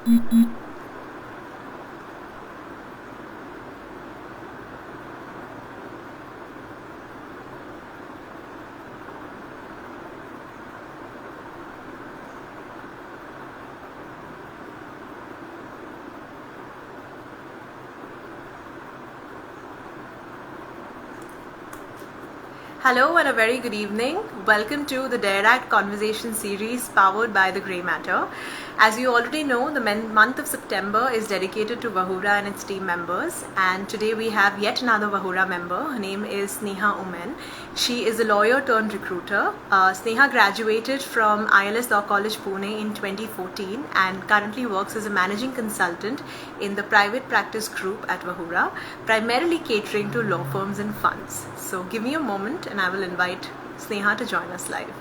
Hello and a very good evening. Welcome to the Dare Act Conversation series powered by the Grey Matter. As you already know, the month of September is dedicated to Vahura and its team members, and today we have yet another Vahura member. Her name is Sneha Oommen. She is a lawyer turned recruiter. Sneha graduated from ILS Law College, Pune in 2014 and currently works as a managing consultant in the private practice group at Vahura, primarily catering to law firms and funds. So give me a moment and I will invite Sneha to join us live.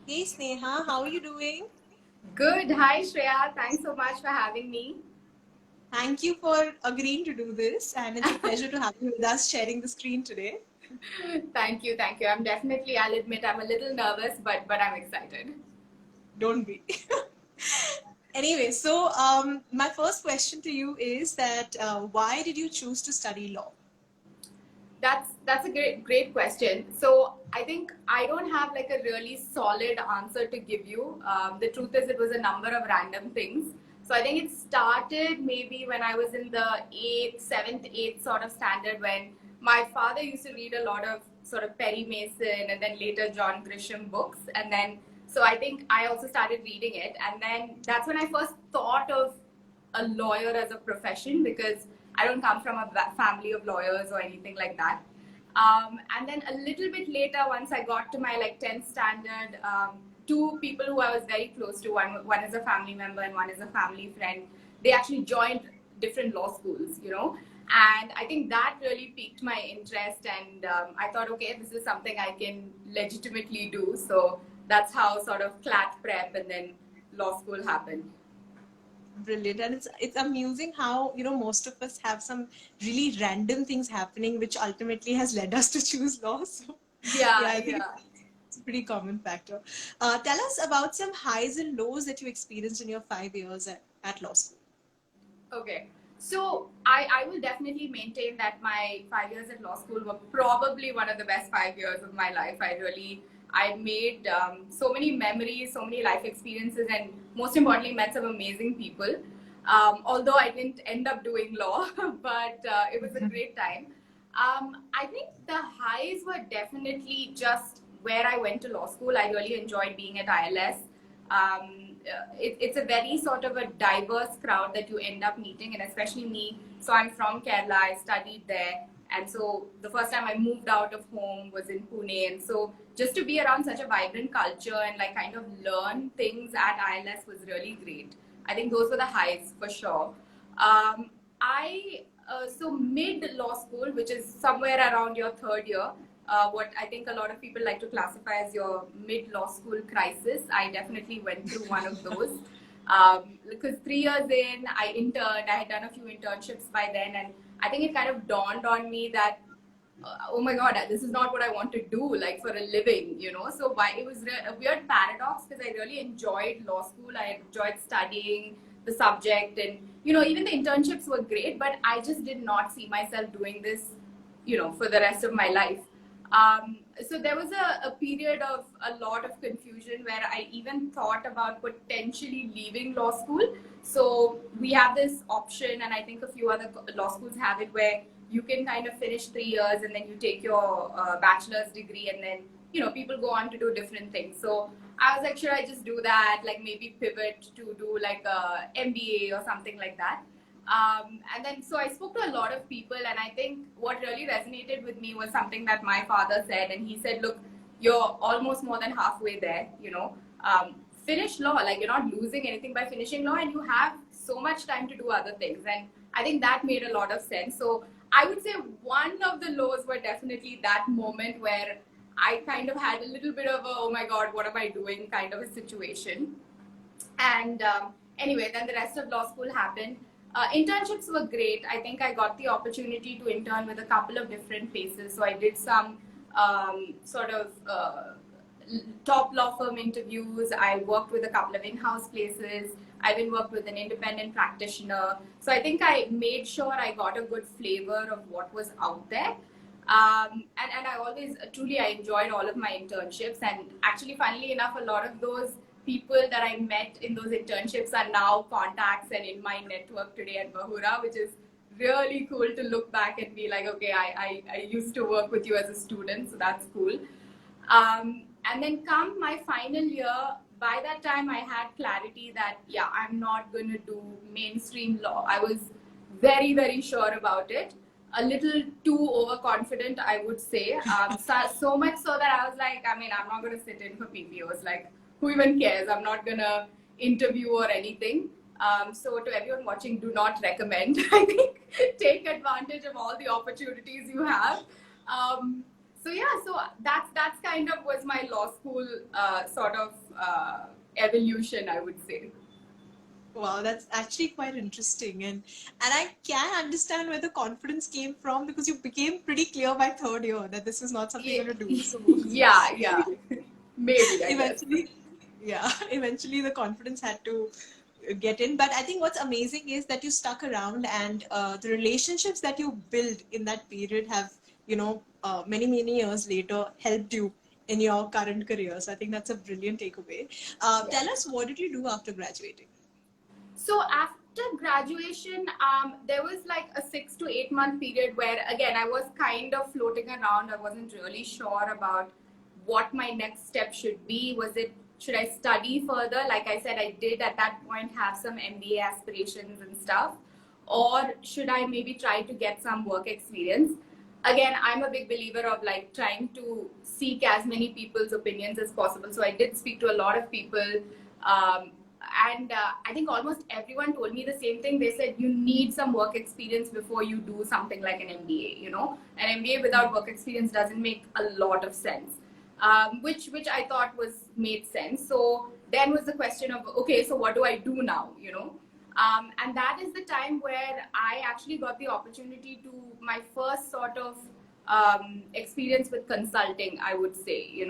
Hey Sneha, how are you doing? Good. Hi, Shreya. Thanks so much for having me. Thank you for agreeing to do this, and it's a pleasure to have you with us sharing the screen today. Thank you. Thank you. I'll admit I'm a little nervous, but I'm excited. Don't be. Anyway, so my first question to you is that why did you choose to study law? That's a great question. So I think I don't have like a really solid answer to give you. The truth is, it was a number of random things. So I think it started maybe when I was in the seventh, eighth sort of standard, when my father used to read a lot of sort of Perry Mason and then later John Grisham books, and then so I think I also started reading it, and then that's when I first thought of a lawyer as a profession, because I don't come from a family of lawyers or anything like that. And then a little bit later, once I got to my like 10th standard, two people who I was very close to, one is a family member and one is a family friend, they actually joined different law schools, and I think that really piqued my interest, and I thought, okay, this is something I can legitimately do. So that's how sort of CLAT prep and then law school happened. Brilliant. And it's amusing how most of us have some really random things happening which ultimately has led us to choose law. So Yeah, I think it's a pretty common factor. Tell us about some highs and lows that you experienced in your 5 years at law school. Okay. So I will definitely maintain that my 5 years at law school were probably one of the best 5 years of my life. I made so many memories, so many life experiences, and most importantly, met some amazing people. Although I didn't end up doing law, but it was a great time. I think the highs were definitely just where I went to law school. I really enjoyed being at ILS. It's a very sort of a diverse crowd that you end up meeting, and especially me. So I'm from Kerala, I studied there, and so the first time I moved out of home was in Pune, and so just to be around such a vibrant culture and like kind of learn things at ILS was really great. I think those were the highs for sure. I So mid law school, which is somewhere around your third year, what I think a lot of people like to classify as your mid law school crisis. I definitely went through one of those. Because 3 years in, I interned. I had done a few internships by then, and I think it kind of dawned on me that oh my god, this is not what I want to do like for a living. So why it was a weird paradox, because I really enjoyed law school. I enjoyed studying the subject, and even the internships were great, but I just did not see myself doing this for the rest of my life. So there was a period of a lot of confusion where I even thought about potentially leaving law school. So we have this option, and I think a few other law schools have it, where you can kind of finish 3 years and then you take your bachelor's degree, and then people go on to do different things. So I was like, should I just do that? Like maybe pivot to do like a MBA or something like that. And then so I spoke to a lot of people, and I think what really resonated with me was something that my father said, and he said, look, you're almost more than halfway there. Finish law, like you're not losing anything by finishing law, and you have so much time to do other things. And I think that made a lot of sense. So I would say one of the lows were definitely that moment where I kind of had a little bit of a, oh my god, what am I doing kind of a situation. And anyway, then the rest of law school happened. Internships were great. I think I got the opportunity to intern with a couple of different places. So I did some sort of top law firm interviews. I worked with a couple of in-house places. I even worked with an independent practitioner. So I think I made sure I got a good flavor of what was out there. And I always truly I enjoyed all of my internships, and actually funnily enough a lot of those people that I met in those internships are now contacts and in my network today at Vahura, which is really cool to look back and be like, okay, I used to work with you as a student, so that's cool. And then come my final year, by that time I had clarity that, yeah, I'm not going to do mainstream law. I was very, very sure about it. A little too overconfident, I would say. So much so that I was like, I mean, I'm not going to sit in for PPOs. Like, who even cares? I'm not going to interview or anything. So to everyone watching, do not recommend. I think take advantage of all the opportunities you have. So yeah, so that's kind of was my law school sort of evolution, I would say. Wow, that's actually quite interesting, and I can understand where the confidence came from, because you became pretty clear by third year that this is not something you're gonna do. So yeah, maybe eventually, eventually the confidence had to get in. But I think what's amazing is that you stuck around, and the relationships that you build in that period have, many years later helped you in your current career. So I think that's a brilliant takeaway. Tell us, what did you do after graduating? So after graduation, there was like a 6 to 8 month period where, again, I was kind of floating around. I wasn't really sure about what my next step should be. Should I study further? Like I said, I did at that point have some MBA aspirations and stuff. Or should I maybe try to get some work experience? Again, I'm a big believer of like trying to seek as many people's opinions as possible. So I did speak to a lot of people. And I think almost everyone told me the same thing. They said you need some work experience before you do something like an MBA. An MBA without work experience doesn't make a lot of sense, which I thought made sense. So then was the question of, okay, so what do I do now? And that is the time where I actually got the opportunity to my first sort of experience with consulting, I would say.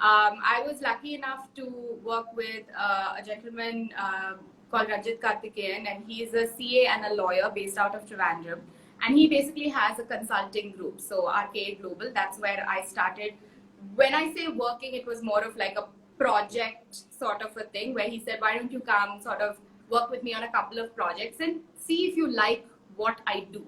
I was lucky enough to work with a gentleman called Rajat Karthikeyan, and he is a CA and a lawyer based out of Trivandrum. And he basically has a consulting group. So RKA Global, that's where I started. When I say working, it was more of like a project sort of a thing where he said, why don't you come sort of work with me on a couple of projects and see if you like what I do,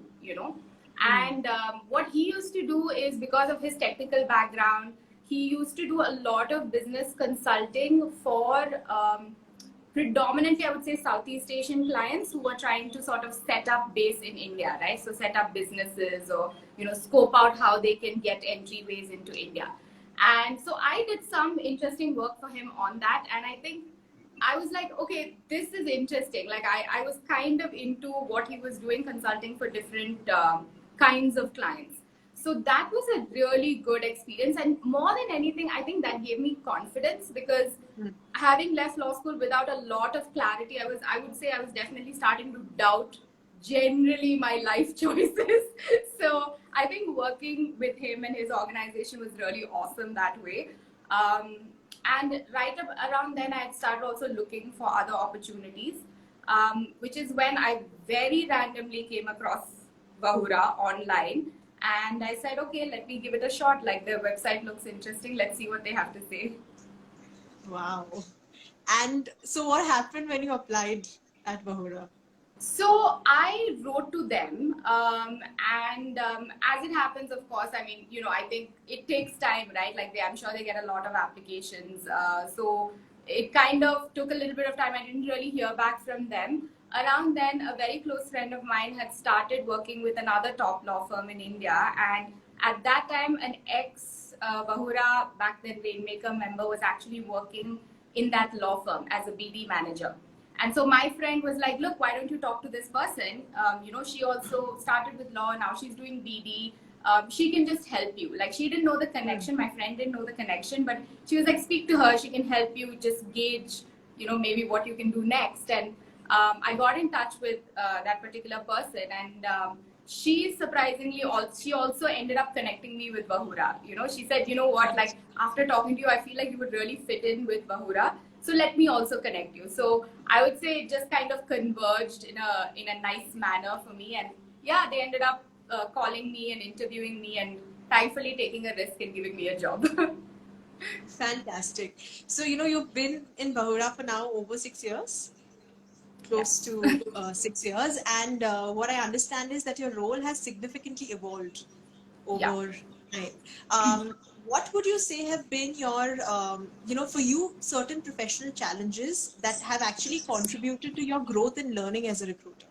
And what he used to do is, because of his technical background, he used to do a lot of business consulting for predominantly, I would say, Southeast Asian clients who were trying to sort of set up base in India, right? So set up businesses or, scope out how they can get entryways into India. And so I did some interesting work for him on that. And I think I was like, okay, this is interesting. Like I was kind of into what he was doing, consulting for different kinds of clients. So that was a really good experience. And more than anything, I think that gave me confidence, because having left law school without a lot of clarity, I would say I was definitely starting to doubt generally my life choices. So I think working with him and his organization was really awesome that way. And right up around then, I had started also looking for other opportunities, which is when I very randomly came across Vahura online. And I said, okay, let me give it a shot. Like, their website looks interesting. Let's see what they have to say. Wow. And so what happened when you applied at Vahura? So I wrote to them, and as it happens, of course, I mean, I think it takes time, right? Like, I'm sure they get a lot of applications. So it kind of took a little bit of time. I didn't really hear back from them. Around then, a very close friend of mine had started working with another top law firm in India. And at that time, an ex-Vahura, back then Rainmaker member, was actually working in that law firm as a BD manager. And so my friend was like, look, why don't you talk to this person? She also started with law. Now she's doing BD. She can just help you. Like, she didn't know the connection. My friend didn't know the connection, but she was like, speak to her. She can help you just gauge, maybe what you can do next. And I got in touch with that particular person, and she surprisingly she also ended up connecting me with Vahura. You know, she said, you know what, like after talking to you, I feel like you would really fit in with Vahura. So let me also connect you. So I would say it just kind of converged in a nice manner for me, and yeah, they ended up calling me and interviewing me, and thankfully taking a risk and giving me a job. Fantastic. So, you've been in Bahura for now over 6 years, close Yes. to 6 years. And what I understand is that your role has significantly evolved Yeah. over time. What would you say have been your, for you, certain professional challenges that have actually contributed to your growth in learning as a recruiter?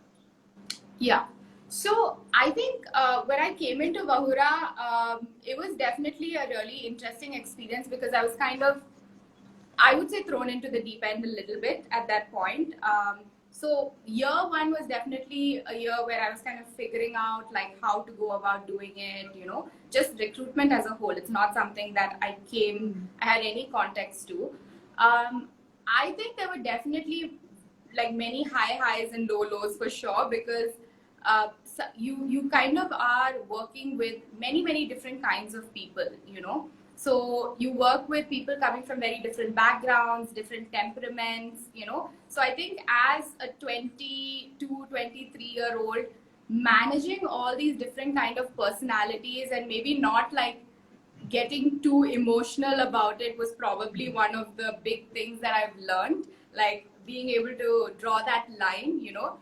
Yeah. So I think when I came into Vahura, it was definitely a really interesting experience because I was kind of, I would say, thrown into the deep end a little bit at that point. So year one was definitely a year where I was kind of figuring out like how to go about doing it, you know, just recruitment as a whole. It's not something that I had any context to. I think there were definitely like many high highs and low lows for sure, because so you kind of are working with many different kinds of people, you know. So you work with people coming from very different backgrounds, different temperaments, you know. So I think as a 22, 23-year old, managing all these different kind of personalities and maybe not like getting too emotional about it was probably one of the big things that I've learned, like being able to draw that line, you know,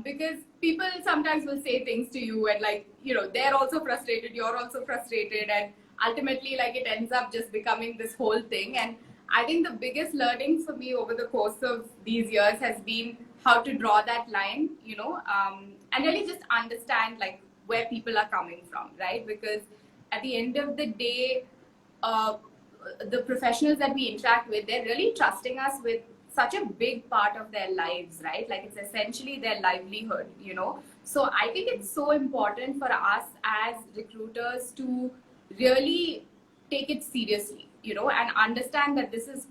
because people sometimes will say things to you and like, you know, they're also frustrated, you're also frustrated, and ultimately like it ends up just becoming this whole thing. And I think the biggest learning for me over the course of these years has been how to draw that line, you know, and really just understand like where people are coming from, right? Because at the end of the day, uh, the professionals that we interact with, they're really trusting us with such a big part of their lives, right? Like it's essentially their livelihood, you know. So I think it's so important for us as recruiters to really take it seriously, you know, and understand that this is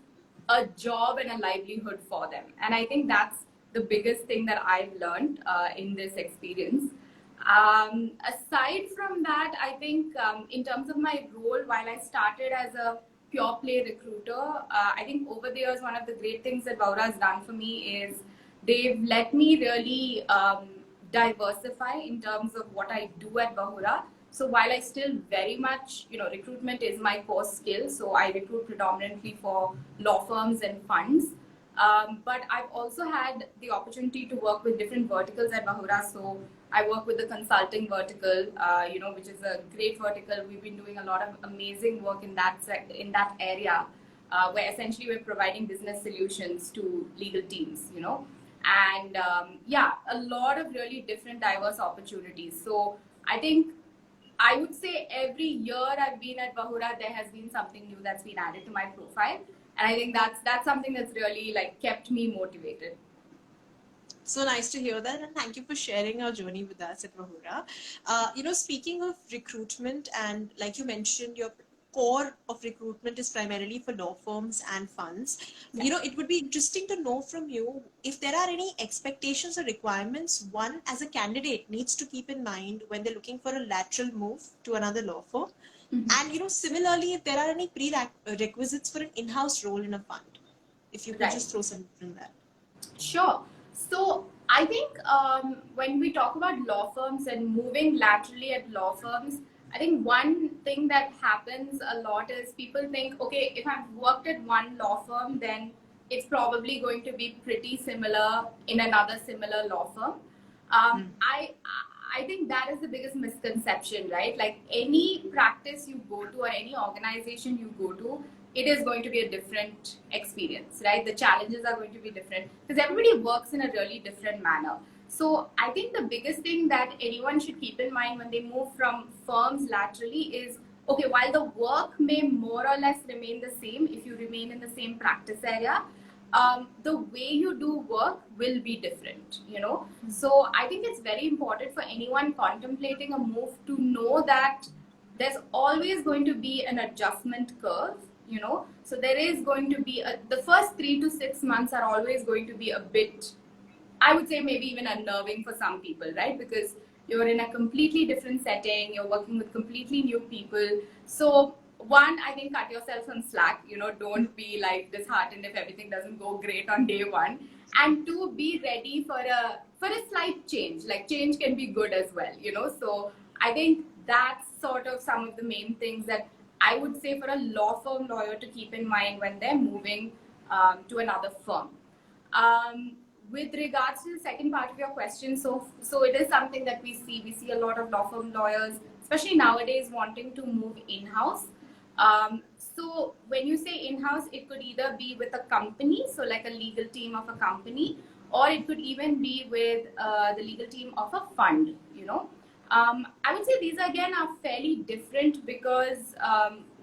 a job and a livelihood for them. And I think that's the biggest thing that I've learned in this experience. Aside from that, I think in terms of my role, while I started as a pure play recruiter, I think over the years, one of the great things that Vahura has done for me is they've let me really diversify in terms of what I do at Vahura. So while I still very much, you know, recruitment is my core skill, so I recruit predominantly for law firms and funds. But I've also had the opportunity to work with different verticals at Vahura. So I work with the consulting vertical, you know, which is a great vertical. We've been doing a lot of amazing work in that area, where essentially we're providing business solutions to legal teams, you know, and yeah, a lot of really different diverse opportunities. So I think I would say every year I've been at Vahura, there has been something new that's been added to my profile, and I think that's something that's really like kept me motivated. So nice to hear that, and thank you for sharing our journey with us at Vahura. Speaking of recruitment, and like you mentioned, your core of recruitment is primarily for law firms and funds. Yeah. It would be interesting to know from you if there are any expectations or requirements one as a candidate needs to keep in mind when they're looking for a lateral move to another law firm. And similarly, if there are any prerequisites for an in-house role in a fund, if you could Right. just throw something in that. Sure. So I think when we talk about law firms and moving laterally at law firms, I think one thing that happens a lot is people think, okay, if I've worked at one law firm, then it's probably going to be pretty similar in another similar law firm. I think that is the biggest misconception, right? Like any practice you go to or any organization you go to, it is going to be a different experience, right? The challenges are going to be different because everybody works in a really different manner. So I think the biggest thing that anyone should keep in mind when they move from firms laterally is, okay, while the work may more or less remain the same if you remain in the same practice area, the way you do work will be different, you know. So I think it's very important for anyone contemplating a move to know that there's always going to be an adjustment curve, you know. So there is going to be the first 3 to 6 months are always going to be a bit I would say maybe even unnerving for some people, right? Because you're in a completely different setting, you're working with completely new people. So, one, I think cut yourself some slack, don't be like disheartened if everything doesn't go great on day one. And two, be ready for a slight change. Like change can be good as well. So I think that's sort of some of the main things that I would say for a law firm lawyer to keep in mind when they're moving to another firm. Um, with regards to the second part of your question, so it is something that we see. We see a lot of law firm lawyers, especially nowadays, wanting to move in-house. So when you say in-house, it could either be with a company, so like a legal team of a company, or it could even be with the legal team of a fund. I would say these again are fairly different because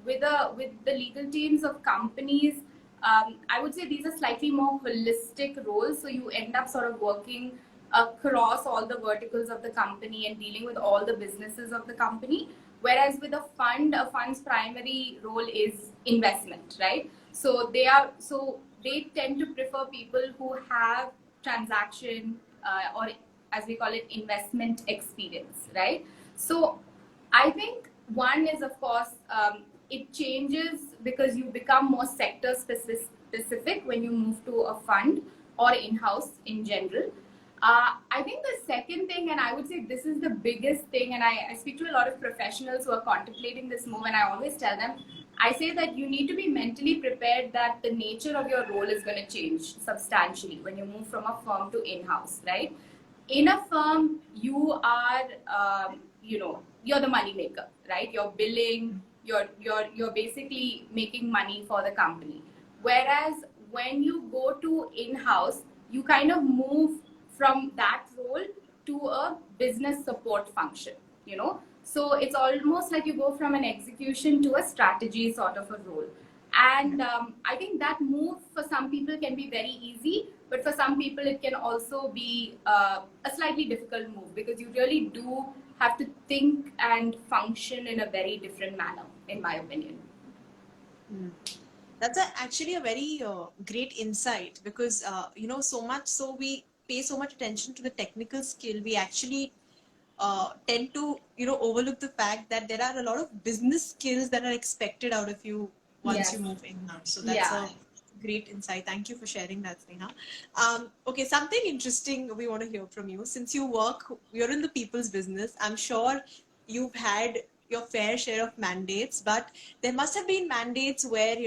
with the legal teams of companies, I would say these are slightly more holistic roles. So you end up sort of working across all the verticals of the company and dealing with all the businesses of the company. Whereas with a fund's primary role is investment, right? So they tend to prefer people who have transaction or as we call it investment experience, right? So I think one is, of course, it changes because you become more sector specific when you move to a fund or in-house in general. I think the second thing, and I would say this is the biggest thing, and I speak to a lot of professionals who are contemplating this move, and I always tell them, I say that you need to be mentally prepared that the nature of your role is going to change substantially when you move from a firm to in-house, right? In a firm, you are, you're the money maker, right? You're billing, you're basically making money for the company. Whereas when you go to in-house, you kind of move from that role to a business support function. So it's almost like you go from an execution to a strategy sort of a role. And I think that move for some people can be very easy, but for some people it can also be a slightly difficult move because you really do have to think and function in a very different manner, in my opinion. That's actually a very great insight because so much so we pay so much attention to the technical skill, we actually tend to overlook the fact that there are a lot of business skills that are expected out of you once Yes. you move in now. So that's Yeah. a great insight. Thank you for sharing that, Sneha. Okay, something interesting we want to hear from you. Since you're in the people's business, I'm sure you've had your fair share of mandates, but there must have been mandates where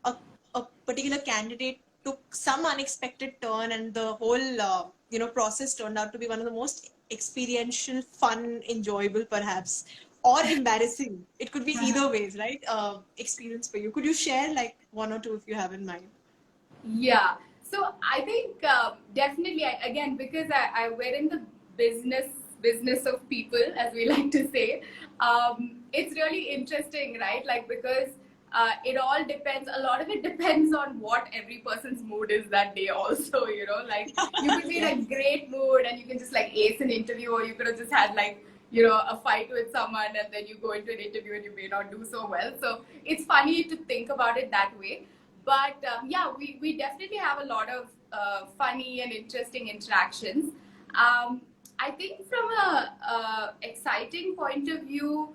a, a particular candidate took some unexpected turn and the whole process turned out to be one of the most experiential, fun, enjoyable perhaps, or embarrassing. It could be either ways, right? Experience for you. Could you share like one or two if you have in mind? Yeah. So I think definitely again because we're in the business of people, as we like to say. It's really interesting, right? Like because it all depends. A lot of it depends on what every person's mood is that day. Also, like you could be in a great mood and you can just like ace an interview, or you could have just had like a fight with someone and then you go into an interview and you may not do so well. So it's funny to think about it that way. But yeah, we definitely have a lot of funny and interesting interactions. I think from a exciting point of view,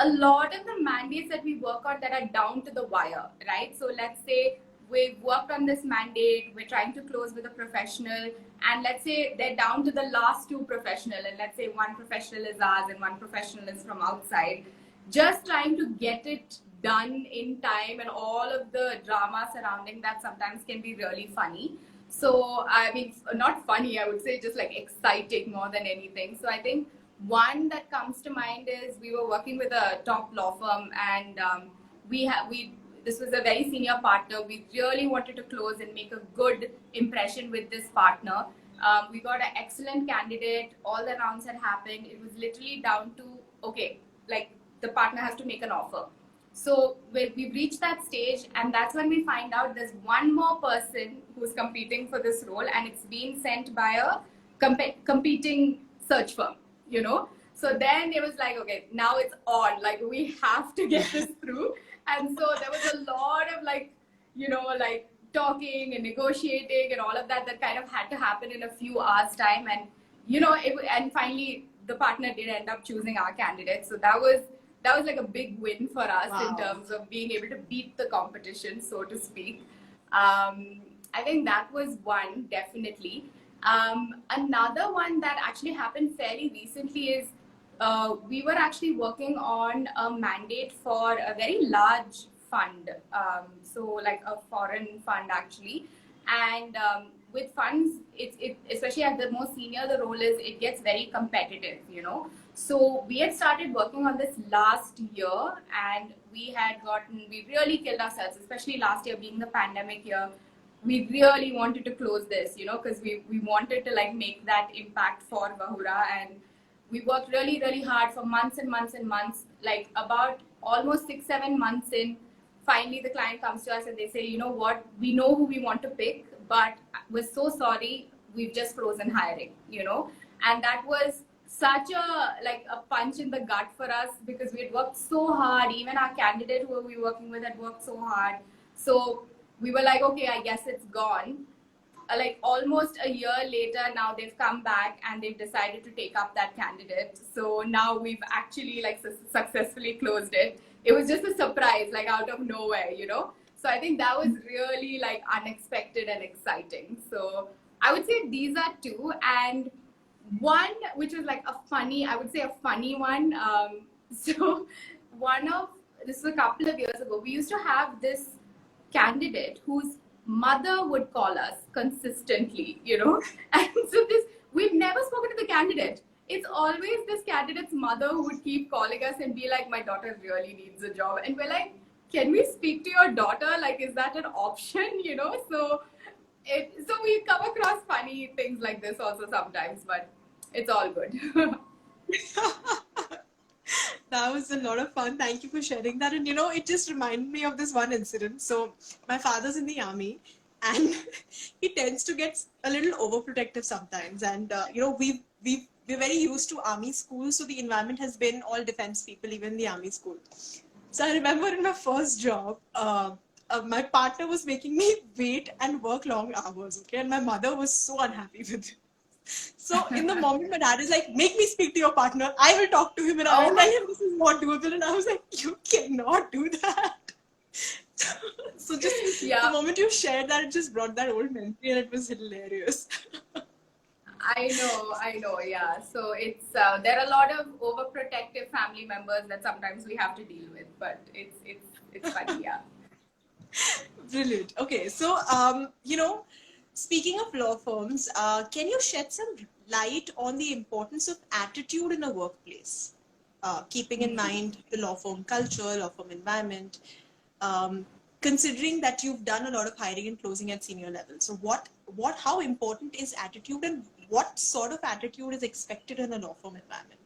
a lot of the mandates that we work on that are down to the wire, right? So let's say we've worked on this mandate, we're trying to close with a professional, and let's say they're down to the last two professional, and let's say one professional is ours and one professional is from outside. Just trying to get it done in time and all of the drama surrounding that sometimes can be really funny. So, I mean, not funny, I would say just like exciting more than anything. So, I think one that comes to mind is we were working with a top law firm, and this was a very senior partner. We really wanted to close and make a good impression with this partner. We got an excellent candidate. All the rounds had happened. It was literally down to, okay, like the partner has to make an offer. So we've reached that stage, and that's when we find out there's one more person who's competing for this role, and it's being sent by a competing search firm. So then it was like, okay, now it's on. Like we have to get this through. And so there was a lot of like talking and negotiating and all of that kind of had to happen in a few hours time. And and finally the partner did end up choosing our candidate, so that was like a big win for us. Wow. In terms of being able to beat the competition, so to speak. I think that was one, definitely. Another one that actually happened fairly recently is we were actually working on a mandate for a very large fund, so like a foreign fund actually. And with funds, especially at the more senior the role is, it gets very competitive, So we had started working on this last year, and we really killed ourselves, especially last year being the pandemic year. We really wanted to close this, because we wanted to like make that impact for Vahura. And we worked really, really hard for months and months and months, like about almost 6-7 months in. Finally, the client comes to us and they say, you know what, we know who we want to pick, but we're so sorry, we've just frozen hiring, And that was such a punch in the gut for us, because we had worked so hard. Even our candidate who we were working with had worked so hard. So we were like, okay, I guess it's gone. Like almost a year later, now they've come back and they've decided to take up that candidate. So now we've actually like successfully closed it. It was just a surprise, like out of nowhere, So I think that was really like unexpected and exciting. So I would say these are two. And one which was like I would say a funny one. So this was a couple of years ago. We used to have this candidate whose mother would call us consistently, And so we've never spoken to the candidate. It's always this candidate's mother who would keep calling us and be like, my daughter really needs a job. And we're like, can we speak to your daughter? Like, is that an option, So we come across funny things like this also sometimes, but it's all good. That was a lot of fun. Thank you for sharing that. And it just reminded me of this one incident. So my father's in the army, and he tends to get a little overprotective sometimes. And we're very used to army school, so the environment has been all defense people, even the army school. So I remember in my first job, my partner was making me wait and work long hours. Okay, and my mother was so unhappy with it. So in the moment, my dad is like, make me speak to your partner. I will talk to him and I will tell him this is not doable. And I was like, you cannot do that. So just the moment you shared that, it just brought that old memory and it was hilarious. I know, yeah. So it's there are a lot of overprotective family members that sometimes we have to deal with, but it's funny, yeah. Brilliant. Okay, so speaking of law firms, can you shed some light on the importance of attitude in a workplace, keeping in mind the law firm culture, law firm environment, considering that you've done a lot of hiring and closing at senior level? So how important is attitude, and what sort of attitude is expected in a law firm environment?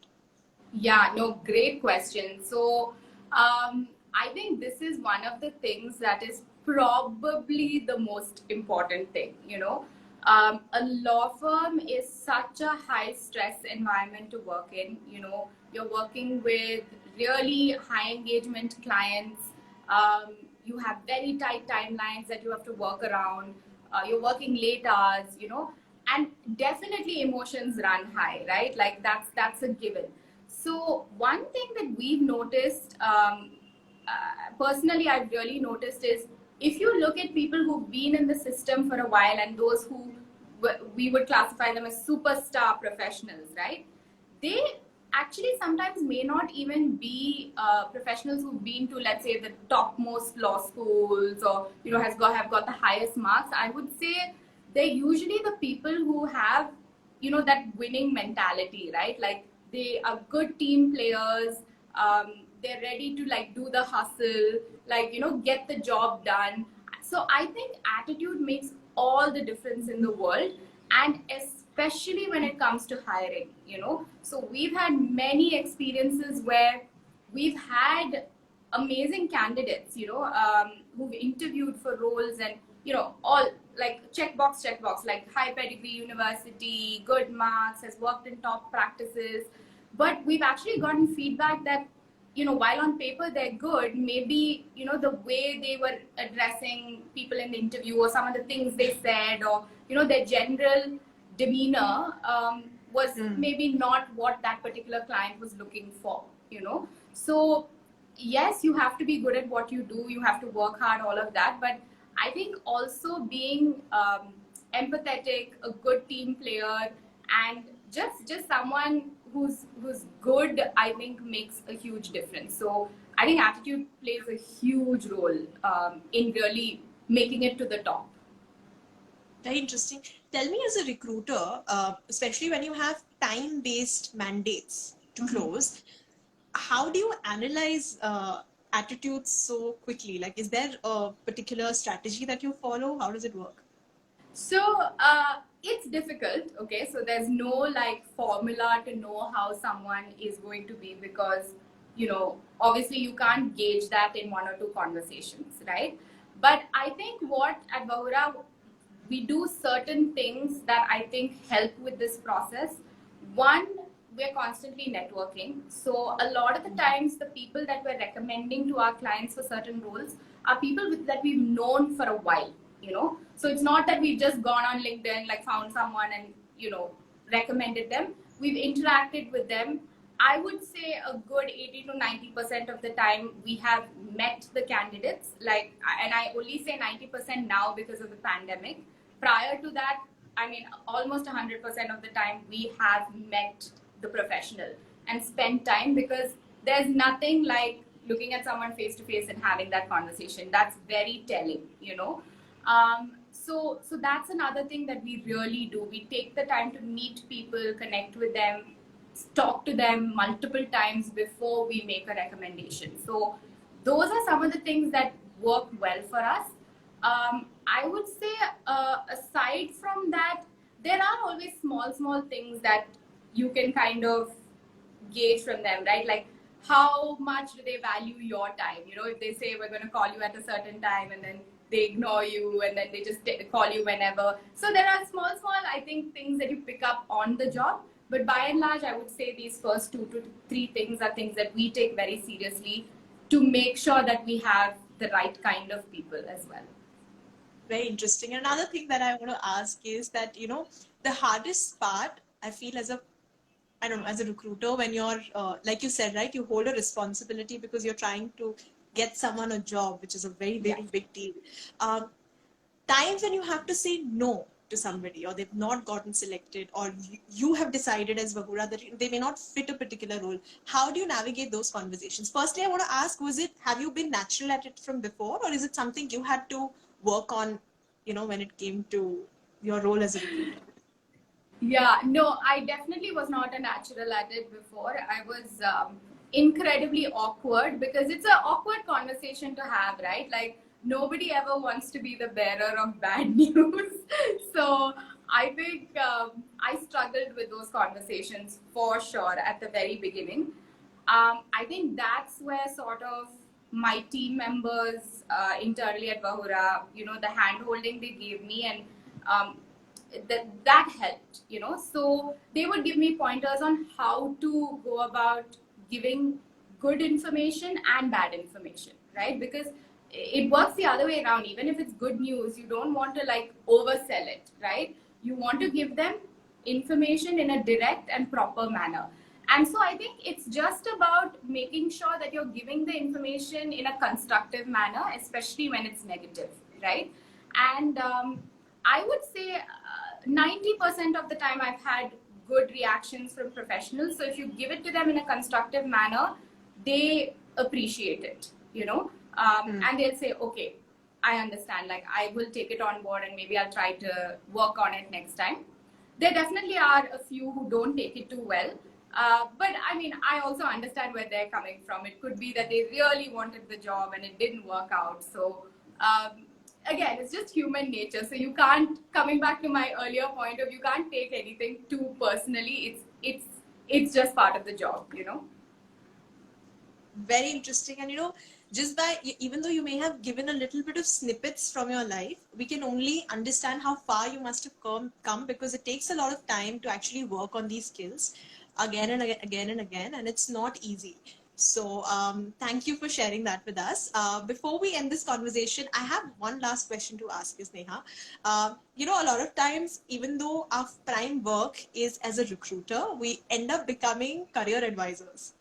Yeah, no, great question. So I think this is one of the things that is probably the most important thing, A law firm is such a high stress environment to work in, You're working with really high engagement clients. You have very tight timelines that you have to work around. You're working late hours, and definitely emotions run high, right? Like that's a given. So one thing that we've noticed, personally, I've really noticed is, if you look at people who've been in the system for a while and those who we would classify them as superstar professionals, right? They actually sometimes may not even be professionals who've been to, let's say, the topmost law schools or, have got the highest marks. I would say they're usually the people who have, that winning mentality, right? Like they are good team players. They're ready to like do the hustle, like, get the job done. So I think attitude makes all the difference in the world, and especially when it comes to hiring, So we've had many experiences where we've had amazing candidates, who've interviewed for roles and, all like checkbox, like high pedigree university, good marks, has worked in top practices. But we've actually gotten feedback that while on paper they're good, maybe, the way they were addressing people in the interview, or some of the things they said, or, their general demeanor was maybe not what that particular client was looking for. So, yes, you have to be good at what you do, you have to work hard, all of that. But I think also being empathetic, a good team player, and just someone who's good, I think makes a huge difference. So I think attitude plays a huge role in really making it to the top. Very interesting. Tell me, as a recruiter, especially when you have time-based mandates to close, how do you analyze attitudes so quickly? Like, is there a particular strategy that you follow? How does it work? So it's difficult. Okay, so there's no like formula to know how someone is going to be, because obviously you can't gauge that in one or two conversations, right? But I think what at Vahura we do certain things that I think help with this process. One, we're constantly networking. So a lot of the times, the people that we're recommending to our clients for certain roles are people that we've known for a while. So it's not that we've just gone on LinkedIn, like found someone and, recommended them. We've interacted with them. I would say a good 80 to 90% of the time we have met the candidates. And I only say 90% now because of the pandemic. Prior to that, I mean, almost 100% of the time we have met the professional and spent time, because there's nothing like looking at someone face to face and having that conversation. That's very telling. So that's another thing that we really do. We take the time to meet people, connect with them, talk to them multiple times before we make a recommendation. So those are some of the things that work well for us. I would say, aside from that, there are always small things that you can kind of gauge from them, right? Like, how much do they value your time? If they say we're going to call you at a certain time, and then they ignore you, and then they just call you whenever. So there are small, I think, things that you pick up on the job. But by and large, I would say these first 2 to 3 things are things that we take very seriously to make sure that we have the right kind of people as well. Very interesting. Another thing that I want to ask is that, the hardest part, I feel, as a recruiter, when you're, like you said, right, you hold a responsibility because you're trying to get someone a job, which is a very, very big deal. Times when you have to say no to somebody, or they've not gotten selected, or you have decided as Vahura that they may not fit a particular role. How do you navigate those conversations? Firstly, I want to ask, have you been natural at it from before, or is it something you had to work on, when it came to your role as a recruiter? Yeah, no, I definitely was not a natural at it before. I was incredibly awkward, because it's an awkward conversation to have, right? Like, nobody ever wants to be the bearer of bad news. So I think I struggled with those conversations for sure at the very beginning. I think that's where sort of my team members internally at Vahura, the hand holding they gave me, and that helped. So they would give me pointers on how to go about giving good information and bad information, right? Because it works the other way around. Even if it's good news, you don't want to like oversell it, right? You want to give them information in a direct and proper manner. And so I think it's just about making sure that you're giving the information in a constructive manner, especially when it's negative, right? And I would say 90% of the time I've had good reactions from professionals. So if you give it to them in a constructive manner, they appreciate it. And they'll say, okay, I understand. Like, I will take it on board, and maybe I'll try to work on it next time. There definitely are a few who don't take it too well. But I mean, I also understand where they're coming from. It could be that they really wanted the job and it didn't work out. So again, it's just human nature. So you can't, coming back to my earlier point of, you can't take anything too personally. It's just part of the job. Very interesting. And just by, even though you may have given a little bit of snippets from your life, we can only understand how far you must have come, because it takes a lot of time to actually work on these skills again and again and again, and it's not easy. So thank you for sharing that with us. Before we end this conversation, I have one last question to ask you, Sneha. A lot of times, even though our prime work is as a recruiter, we end up becoming career advisors.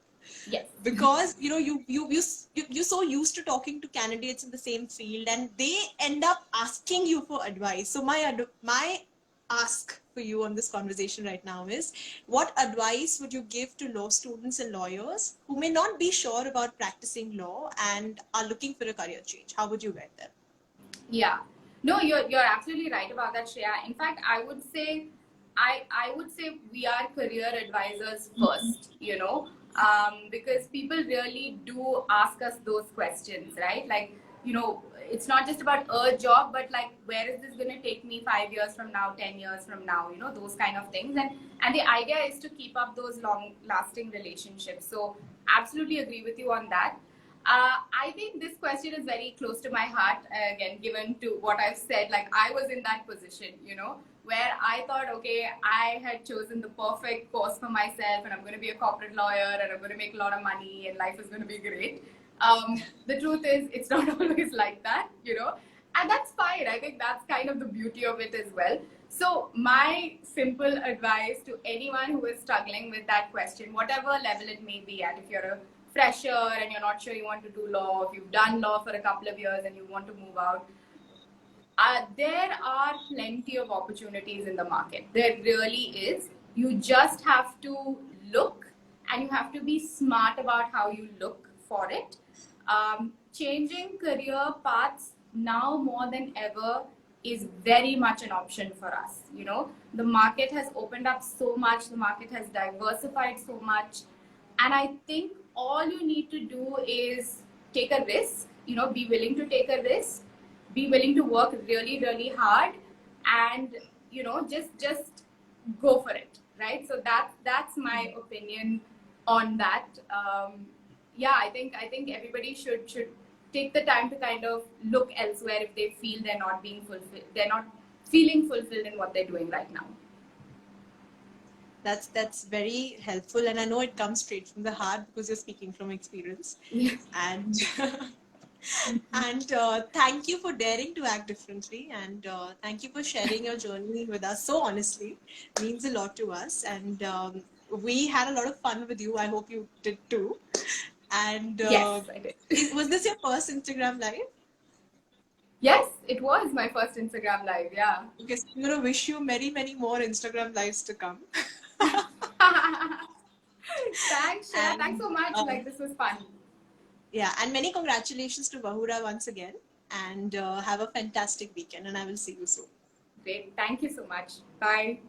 Yes. Because you're so used to talking to candidates in the same field, and they end up asking you for advice. So my ask for you on this conversation right now is, what advice would you give to law students and lawyers who may not be sure about practicing law and are looking for a career change? How would you guide them? Yeah. No, you're absolutely right about that, Shreya. In fact, I would say we are career advisors first, because people really do ask us those questions, right? Like, it's not just about a job, but like, where is this going to take me 5 years from now, 10 years from now, those kind of things. And the idea is to keep up those long lasting relationships. So absolutely agree with you on that. I think this question is very close to my heart, again, given to what I've said. Like, I was in that position, where I thought, okay, I had chosen the perfect course for myself, and I'm going to be a corporate lawyer, and I'm going to make a lot of money, and life is going to be great. The truth is, it's not always like that, and that's fine. I think that's kind of the beauty of it as well. So my simple advice to anyone who is struggling with that question, whatever level it may be at, if you're a fresher and you're not sure you want to do law, if you've done law for a couple of years and you want to move out, there are plenty of opportunities in the market. There really is. You just have to look, and you have to be smart about how you look for it. Changing career paths now more than ever is very much an option for us. The market has opened up so much, the market has diversified so much, and I think all you need to do is take a risk, be willing to take a risk, be willing to work really, really hard, and just go for it, right? So that's my opinion on that. I think everybody should take the time to kind of look elsewhere if they feel they're not being fulfilled, they're not feeling fulfilled in what they're doing right now. That's very helpful, and I know it comes straight from the heart because you're speaking from experience. Yes. And and thank you for daring to act differently, and thank you for sharing your journey with us so honestly. It means a lot to us, and we had a lot of fun with you. I hope you did too. And Yes, I did. was this your first Instagram live? Yes, it was my first Instagram live. Yeah. Okay, so I'm gonna wish you many, many more Instagram lives to come. Thanks, Shreya. And Thanks so much. This was fun. yeah, and many congratulations to Vahura once again. And have a fantastic weekend. And I will see you soon. Great. Thank you so much. Bye.